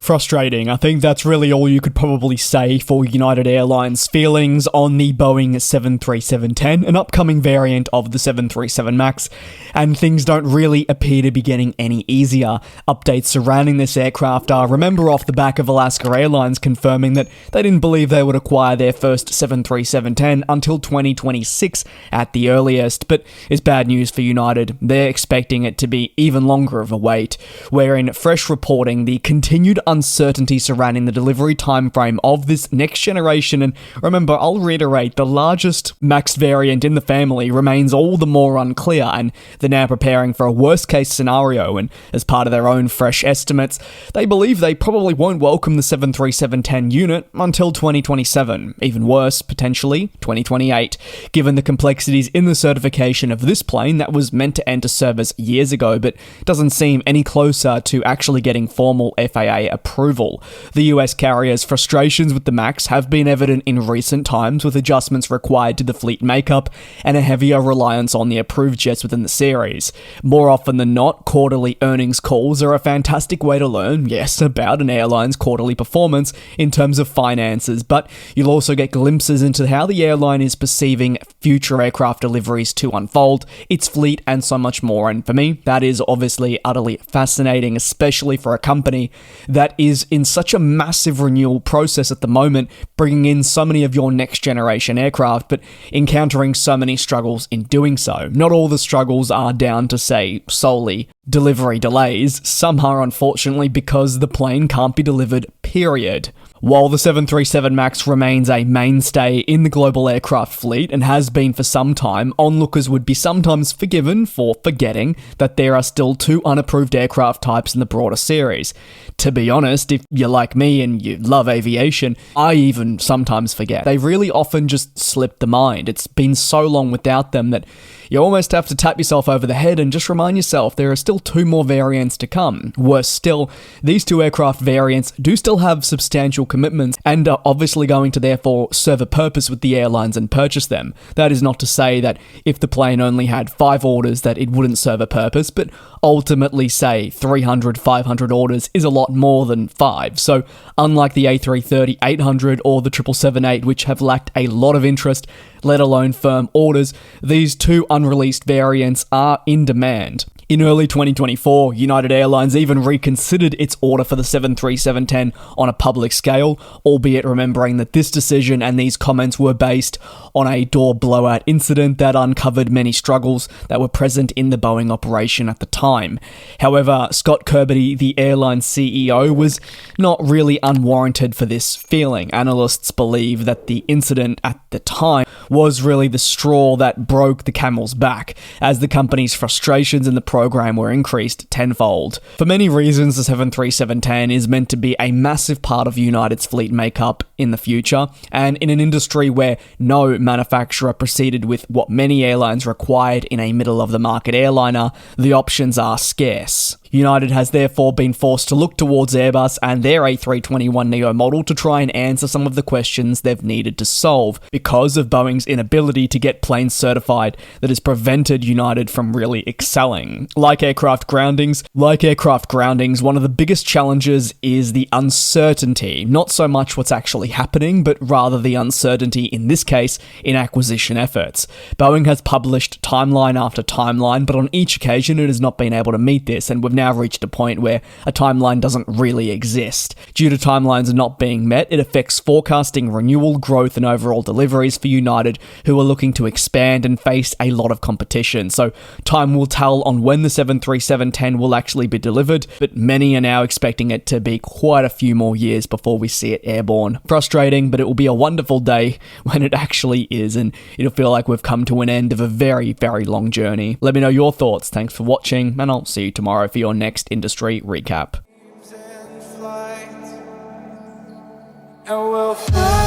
Frustrating. I think that's really all you could probably say for United Airlines' feelings on the Boeing 737-10, an upcoming variant of the 737 MAX, and things don't really appear to be getting any easier. Updates surrounding this aircraft are, remember, off the back of Alaska Airlines confirming that they didn't believe they would acquire their first 737-10 until 2026 at the earliest, but it's bad news for United. They're expecting it to be even longer of a wait, wherein fresh reporting the continued uncertainty surrounding the delivery timeframe of this next generation, and remember, I'll reiterate, the largest MAX variant in the family remains all the more unclear, and they're now preparing for a worst case scenario, and as part of their own fresh estimates, they believe they probably won't welcome the 737-10 unit until 2027, even worse, potentially 2028, given the complexities in the certification of this plane that was meant to enter service years ago, but doesn't seem any closer to actually getting formal FAA approval. The US carrier's frustrations with the MAX have been evident in recent times, with adjustments required to the fleet makeup and a heavier reliance on the approved jets within the series. More often than not, quarterly earnings calls are a fantastic way to learn, yes, about an airline's quarterly performance in terms of finances, but you'll also get glimpses into how the airline is perceiving future aircraft deliveries to unfold, its fleet, and so much more. And for me, that is obviously utterly fascinating, especially for a company that is in such a massive renewal process at the moment, bringing in so many of your next generation aircraft, but encountering so many struggles in doing so. Not all the struggles are down to, say, solely delivery delays. Some are, unfortunately, because the plane can't be delivered, period. While the 737 MAX remains a mainstay in the global aircraft fleet and has been for some time, onlookers would be sometimes forgiven for forgetting that there are still 2 unapproved aircraft types in the broader series. To be honest, if you're like me and you love aviation, I even sometimes forget. They really often just slip the mind. It's been so long without them that you almost have to tap yourself over the head and just remind yourself there are still 2 more variants to come. Worse still, these 2 aircraft variants do still have substantial commitments and are obviously going to therefore serve a purpose with the airlines and purchase them. That is not to say that if the plane only had 5 orders that it wouldn't serve a purpose, but ultimately say 300, 500 orders is a lot more than 5. So unlike the A330-800 or the 777-8, which have lacked a lot of interest, let alone firm orders, these 2 unreleased variants are in demand. In early 2024, United Airlines even reconsidered its order for the 737-10 on a public scale, albeit remembering that this decision and these comments were based on a door blowout incident that uncovered many struggles that were present in the Boeing operation at the time. However, Scott Kirby, the airline CEO, was not really unwarranted for this feeling. Analysts believe that the incident at the time was really the straw that broke the camel's back, as the company's frustrations in the program were increased tenfold. For many reasons, the 737-10 is meant to be a massive part of United's fleet makeup in the future, and in an industry where no manufacturer proceeded with what many airlines required in a middle-of-the-market airliner, the options are scarce. United has therefore been forced to look towards Airbus and their A321neo model to try and answer some of the questions they've needed to solve because of Boeing's inability to get planes certified that has prevented United from really excelling. Like aircraft groundings, one of the biggest challenges is the uncertainty. Not so much what's actually happening, but rather the uncertainty, in this case, in acquisition efforts. Boeing has published timeline after timeline, but on each occasion it has not been able to meet this, and we've now reached a point where a timeline doesn't really exist. Due to timelines not being met, it affects forecasting renewal, growth, and overall deliveries for United, who are looking to expand and face a lot of competition. So time will tell on when the 737-10 will actually be delivered, but many are now expecting it to be quite a few more years before we see it airborne. Frustrating, but it will be a wonderful day when it actually is, and it'll feel like we've come to an end of a very, very long journey. Let me know your thoughts. Thanks for watching, and I'll see you tomorrow for your next industry recap. And we'll fly.